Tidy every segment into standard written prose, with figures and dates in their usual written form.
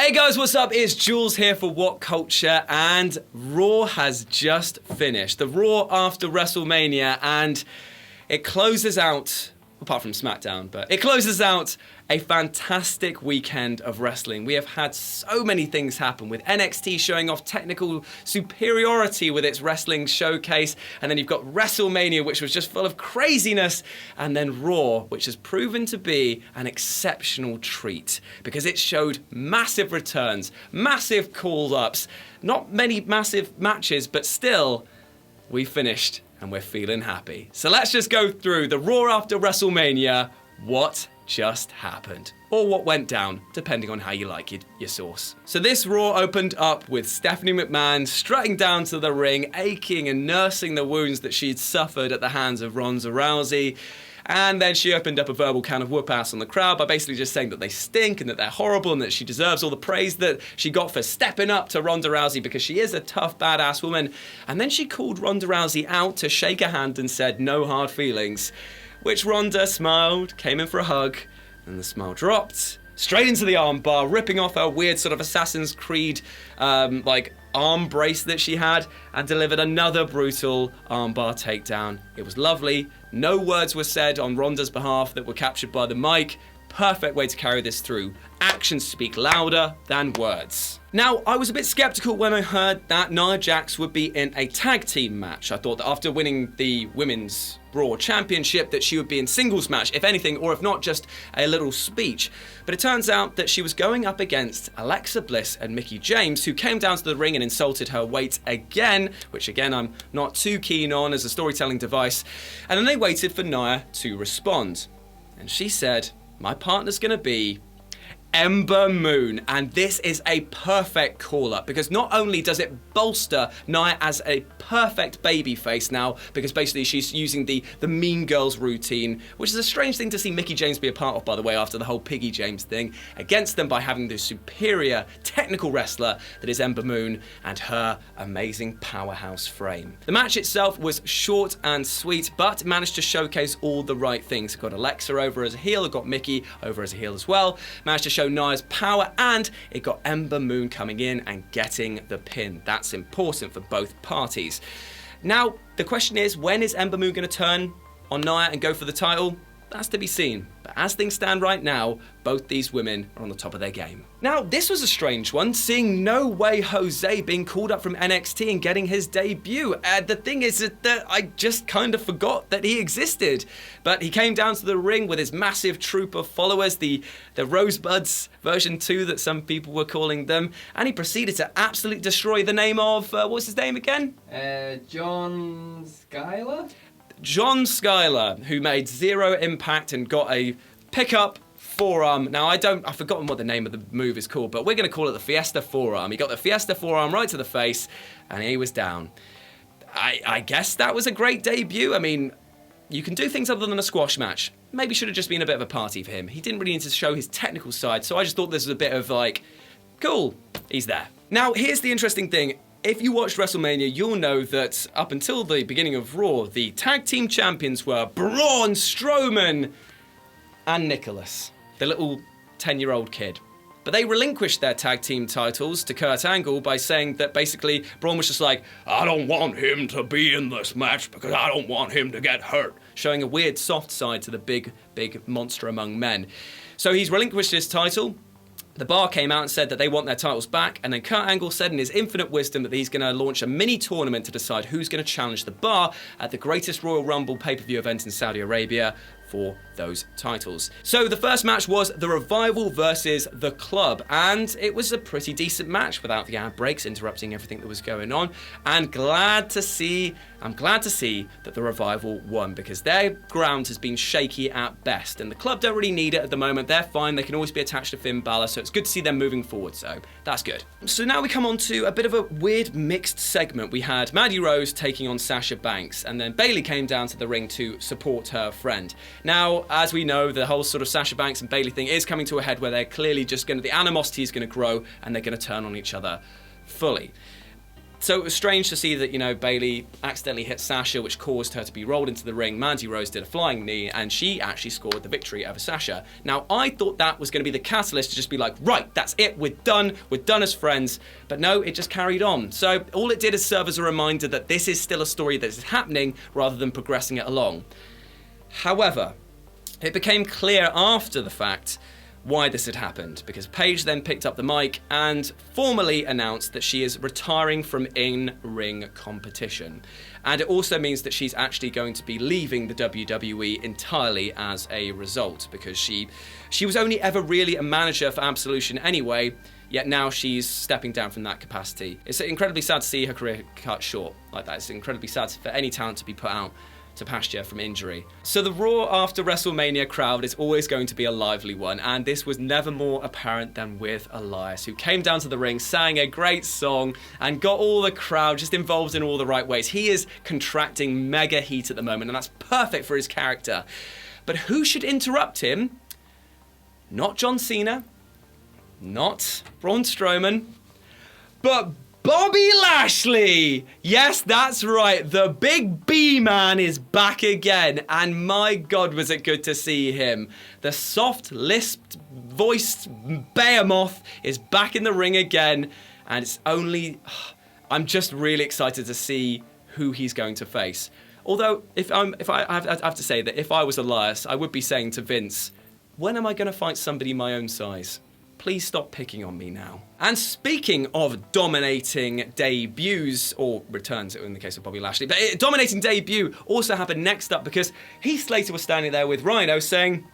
Hey guys, what's up? It's Jules here for WhatCulture, and Raw has just finished. The Raw after WrestleMania, and it closes out, apart from SmackDown, but it closes out a fantastic weekend of wrestling. We have had so many things happen, with NXT showing off technical superiority with its wrestling showcase, and then you've got WrestleMania, which was just full of craziness, and then Raw, which has proven to be an exceptional treat because it showed massive returns, massive call-ups, not many massive matches, but still, we finished and we're feeling happy. So let's just go through the Raw after WrestleMania, what just happened, or what went down, depending on how you like your sauce. So this Raw opened up with Stephanie McMahon strutting down to the ring, aching and nursing the wounds that she'd suffered at the hands of Ronda Rousey. And then she opened up a verbal can of whoop-ass on the crowd by basically just saying that they stink and that they're horrible and that she deserves all the praise that she got for stepping up to Ronda Rousey because she is a tough, badass woman. And then she called Ronda Rousey out to shake her hand and said, "No hard feelings," which Ronda smiled, came in for a hug, and the smile dropped straight into the armbar, ripping off her weird sort of Assassin's Creed arm brace that she had, and delivered another brutal armbar takedown. It was lovely. No words were said on Ronda's behalf that were captured by the mic. Perfect way to carry this through. Actions speak louder than words. Now, I was a bit skeptical when I heard that Nia Jax would be in a tag team match. I thought that after winning the Women's Raw Championship that she would be in singles match, if anything, or if not, just a little speech. But it turns out that she was going up against Alexa Bliss and Mickie James, who came down to the ring and insulted her weight again, which again I'm not too keen on as a storytelling device. And then they waited for Nia to respond. And she said, "My partner's gonna be Ember Moon," and this is a perfect call-up because not only does it bolster Nia as a perfect babyface now, because basically she's using the Mean Girls routine, which is a strange thing to see Mickie James be a part of, by the way, after the whole Piggy James thing, against them by having the superior technical wrestler that is Ember Moon and her amazing powerhouse frame. The match itself was short and sweet, but managed to showcase all the right things. It got Alexa over as a heel, it got Mickie over as a heel as well, managed to show Nia's power, and it got Ember Moon coming in and getting the pin. That's important for both parties. Now, the question is, when is Ember Moon going to turn on Nia and go for the title? That's to be seen. But as things stand right now, both these women are on the top of their game. Now, this was a strange one, seeing No Way Jose being called up from NXT and getting his debut. The thing is that I just kind of forgot that he existed. But he came down to the ring with his massive troop of followers, the Rosebuds version 2 that some people were calling them, and he proceeded to absolutely destroy the name of, what's his name again? John Skyler? John Skyler, who made zero impact and got a pickup forearm. Now, I've forgotten what the name of the move is called, but we're going to call it the Fiesta forearm. He got the Fiesta forearm right to the face, and he was down. I guess that was a great debut. I mean, you can do things other than a squash match. Maybe should have just been a bit of a party for him. He didn't really need to show his technical side, so I just thought this was a bit of like, cool, he's there. Now, here's the interesting thing. If you watched WrestleMania, you'll know that up until the beginning of Raw, the tag team champions were Braun Strowman and Nicholas, the little 10-year-old kid. But they relinquished their tag team titles to Kurt Angle by saying that basically Braun was just like, "I don't want him to be in this match because I don't want him to get hurt," showing a weird soft side to the big monster among men. So he's relinquished his title. The Bar came out and said that they want their titles back, and then Kurt Angle said in his infinite wisdom that he's going to launch a mini tournament to decide who's going to challenge The Bar at the greatest Royal Rumble pay-per-view event in Saudi Arabia for those titles. So the first match was The Revival versus The Club, and it was a pretty decent match without the ad breaks interrupting everything that was going on, and I'm glad to see that The Revival won, because their ground has been shaky at best, and the Club don't really need it at the moment. They're fine, they can always be attached to Finn Balor, so it's good to see them moving forward, so that's good. So now we come on to a bit of a weird mixed segment. We had Mandy Rose taking on Sasha Banks, and then Bayley came down to the ring to support her friend. Now, as we know, the whole sort of Sasha Banks and Bayley thing is coming to a head where they're clearly just the animosity is going to grow and they're going to turn on each other fully. So it was strange to see that, you know, Bayley accidentally hit Sasha, which caused her to be rolled into the ring. Mandy Rose did a flying knee, and she actually scored the victory over Sasha. Now, I thought that was going to be the catalyst to just be like, right, that's it, we're done as friends. But no, it just carried on. So all it did is serve as a reminder that this is still a story that is happening rather than progressing it along. However, it became clear after the fact why this had happened, because Paige then picked up the mic and formally announced that she is retiring from in-ring competition. And it also means that she's actually going to be leaving the WWE entirely as a result, because she was only ever really a manager for Absolution anyway, yet now she's stepping down from that capacity. It's incredibly sad to see her career cut short like that. It's incredibly sad for any talent to be put out to pasture from injury. So the Raw after WrestleMania crowd is always going to be a lively one, and this was never more apparent than with Elias, who came down to the ring, sang a great song, and got all the crowd just involved in all the right ways. He is contracting mega heat at the moment, and that's perfect for his character. But who should interrupt him? Not John Cena, not Braun Strowman, but Bobby Lashley! Yes, that's right, the big B-man is back again, and my God was it good to see him. The soft-lisped, voiced behemoth is back in the ring again, and I'm just really excited to see who he's going to face. Although, I have to say that if I was Elias, I would be saying to Vince, when am I going to fight somebody my own size? Please stop picking on me now. And speaking of dominating debuts, or returns in the case of Bobby Lashley, but dominating debut also happened next up, because Heath Slater was standing there with Rhino saying,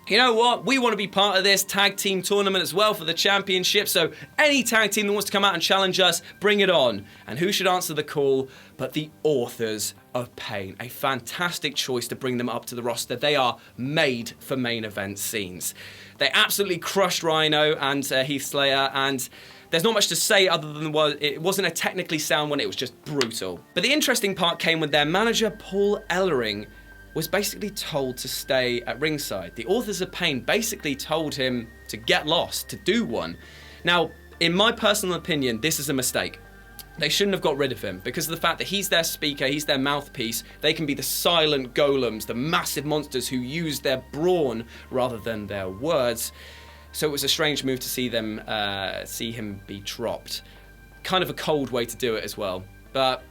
you know what, we want to be part of this tag team tournament as well for the championship, so any tag team that wants to come out and challenge us, bring it on. And who should answer the call but the Authors of Pain? A fantastic choice to bring them up to the roster. They are made for main event scenes. They absolutely crushed Rhino and Heath Slater, and there's not much to say other than it wasn't a technically sound one, it was just brutal. But the interesting part came when their manager, Paul Ellering, was basically told to stay at ringside. The Authors of Pain basically told him to get lost, to do one. Now, in my personal opinion, this is a mistake. They shouldn't have got rid of him because of the fact that he's their speaker, he's their mouthpiece. They can be the silent golems, the massive monsters who use their brawn rather than their words. So it was a strange move to see him be dropped. Kind of a cold way to do it as well. But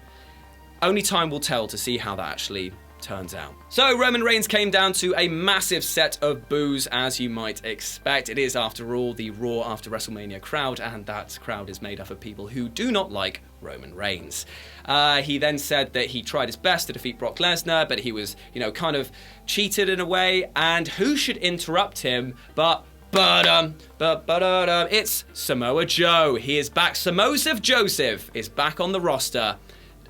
only time will tell to see how that actually turns out. So Roman Reigns came down to a massive set of boos, as you might expect. It is, after all, the Raw after WrestleMania crowd, and that crowd is made up of people who do not like Roman Reigns. He then said that he tried his best to defeat Brock Lesnar, but he was, kind of cheated in a way, and who should interrupt him but it's Samoa Joe. He is back. Samoa Joseph is back on the roster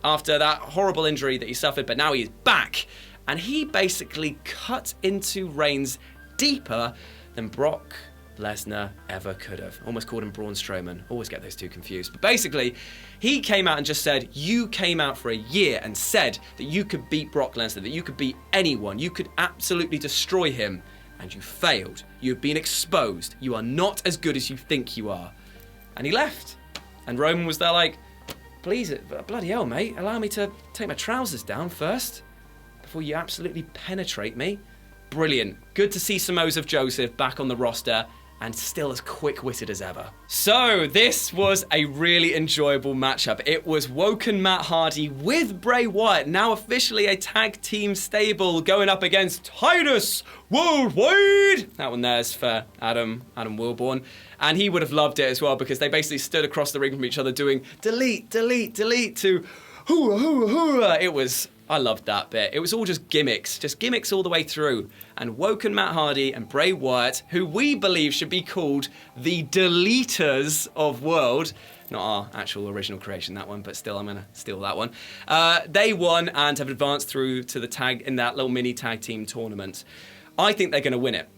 after that horrible injury that he suffered, but now he's back. And he basically cut into Reigns deeper than Brock Lesnar ever could have. Almost called him Braun Strowman. Always get those two confused. But basically, he came out and just said, you came out for a year and said that you could beat Brock Lesnar, that you could beat anyone, you could absolutely destroy him, and you failed. You've been exposed. You are not as good as you think you are. And he left. And Roman was there like, please, bloody hell, mate, allow me to take my trousers down first before you absolutely penetrate me. Brilliant. Good to see Samoa Joseph back on the roster and still as quick-witted as ever. So this was a really enjoyable matchup. It was Woken Matt Hardy with Bray Wyatt, now officially a tag team stable, going up against Titus Worldwide. That one there's for Adam Wilborn. And he would have loved it as well, because they basically stood across the ring from each other doing delete, delete, delete to hooah, hooah, hooah. I loved that bit. It was all just gimmicks all the way through. And Woken Matt Hardy and Bray Wyatt, who we believe should be called the Deleters of World, not our actual original creation, that one, but still, I'm going to steal that one. They won and have advanced through to the tag in that little mini tag team tournament. I think they're going to win it.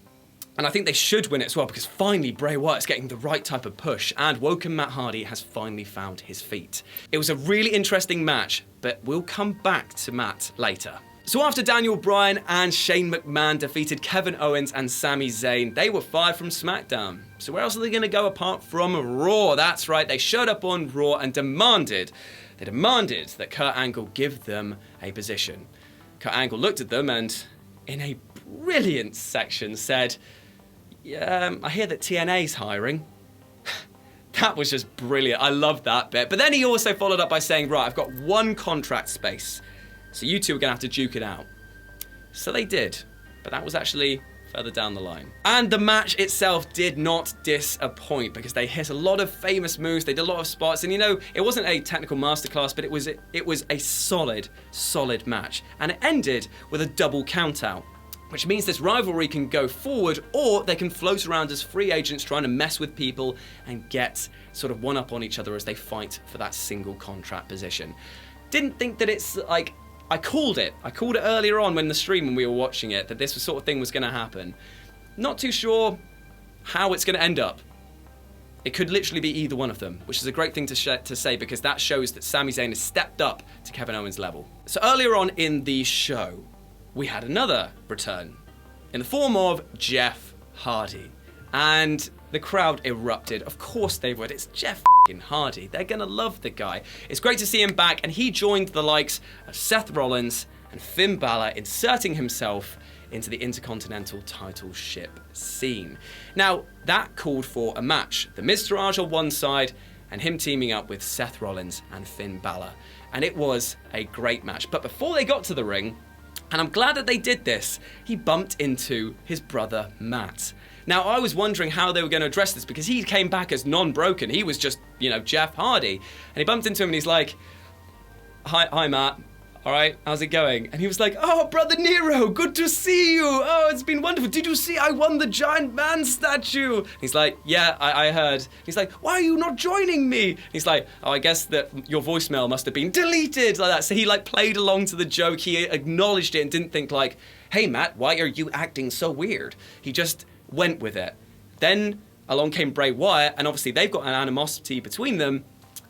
And I think they should win it as well, because finally Bray Wyatt's getting the right type of push, and Woken Matt Hardy has finally found his feet. It was a really interesting match, but we'll come back to Matt later. So after Daniel Bryan and Shane McMahon defeated Kevin Owens and Sami Zayn, they were fired from SmackDown. So where else are they going to go apart from Raw? That's right, they showed up on Raw and demanded They demanded that Kurt Angle give them a position. Kurt Angle looked at them and, in a brilliant section, said, "Yeah, I hear that TNA's hiring." That was just brilliant. I loved that bit. But then he also followed up by saying, "Right, I've got one contract space, so you two are going to have to duke it out." So they did, but that was actually further down the line. And the match itself did not disappoint because they hit a lot of famous moves, they did a lot of spots, and you know, it wasn't a technical masterclass, but it was a solid match. And it ended with a double countout, which means this rivalry can go forward or they can float around as free agents trying to mess with people and get sort of one up on each other as they fight for that single contract position. Didn't think that it's like, I called it earlier on when we were watching it, that this sort of thing was going to happen. Not too sure how it's going to end up. It could literally be either one of them, which is a great thing to say because that shows that Sami Zayn has stepped up to Kevin Owens' level. So earlier on in the show, we had another return in the form of Jeff Hardy. And the crowd erupted. Of course they would. It's Jeff Hardy. They're gonna love the guy. It's great to see him back, and he joined the likes of Seth Rollins and Finn Balor, inserting himself into the Intercontinental title ship scene. Now, that called for a match. The Miztourage on one side, and him teaming up with Seth Rollins and Finn Balor. And it was a great match. But before they got to the ring, and I'm glad that they did this, he bumped into his brother Matt. Now, I was wondering how they were going to address this because he came back as non-broken. He was just, you know, Jeff Hardy. And he bumped into him and he's like, Hi Matt. All right, how's it going? And he was like, "Oh, brother Nero, good to see you. Oh, it's been wonderful. Did you see I won the giant man statue?" He's like, "Yeah, I heard." He's like, "Why are you not joining me?" He's like, "Oh, I guess that your voicemail must have been deleted," like that. So he like played along to the joke. He acknowledged it and didn't think like, "Hey Matt, why are you acting so weird?" He just went with it. Then along came Bray Wyatt, and obviously they've got an animosity between them,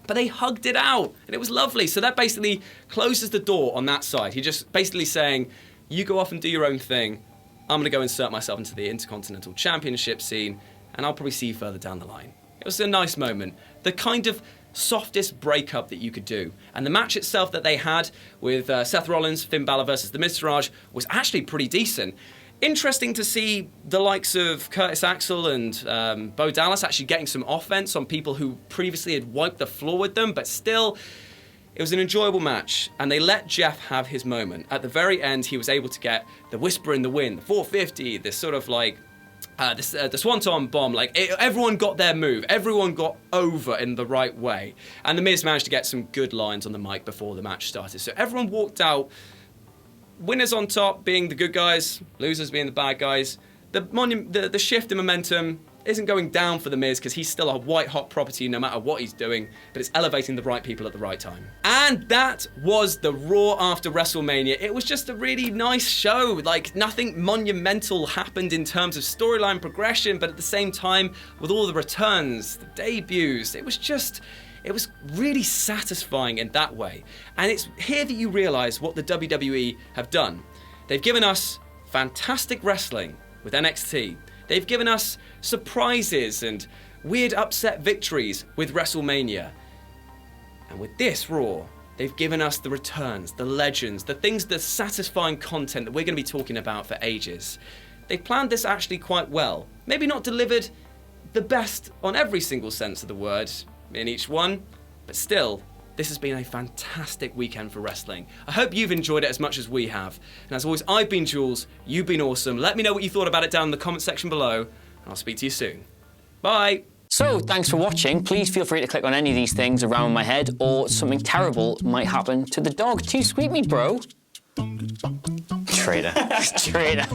but they hugged it out, and it was lovely. So that basically closes the door on that side. He just basically saying, "You go off and do your own thing. I'm going to go insert myself into the Intercontinental Championship scene, and I'll probably see you further down the line." It was a nice moment. The kind of softest breakup that you could do. And the match itself that they had with Seth Rollins, Finn Balor versus the Miztourage was actually pretty decent. Interesting to see the likes of Curtis Axel and Bo Dallas actually getting some offense on people who previously had wiped the floor with them, but still, it was an enjoyable match, and they let Jeff have his moment. At the very end, he was able to get the Whisper in the Wind, the 450, this sort of like, the Swanton Bomb. Like, everyone got their move. Everyone got over in the right way. And The Miz managed to get some good lines on the mic before the match started. So everyone walked out, winners on top being the good guys, losers being the bad guys. The shift in momentum isn't going down for The Miz because he's still a white-hot property no matter what he's doing, but it's elevating the right people at the right time. And that was the Raw after WrestleMania. It was just a really nice show. Like, nothing monumental happened in terms of storyline progression, but at the same time, with all the returns, the debuts, it was really satisfying in that way. And it's here that you realise what the WWE have done. They've given us fantastic wrestling with NXT. They've given us surprises and weird upset victories with WrestleMania. And with this Raw, they've given us the returns, the legends, the things, the satisfying content that we're going to be talking about for ages. They've planned this actually quite well. Maybe not delivered the best on every single sense of the word in each one, but still, this has been a fantastic weekend for wrestling. I hope you've enjoyed it as much as we have. And as always, I've been Jules, you've been awesome. Let me know what you thought about it down in the comment section below, and I'll speak to you soon. Bye! So, thanks for watching. Please feel free to click on any of these things around my head, or something terrible might happen to the dog. Too sweet me, bro. Traitor. Traitor.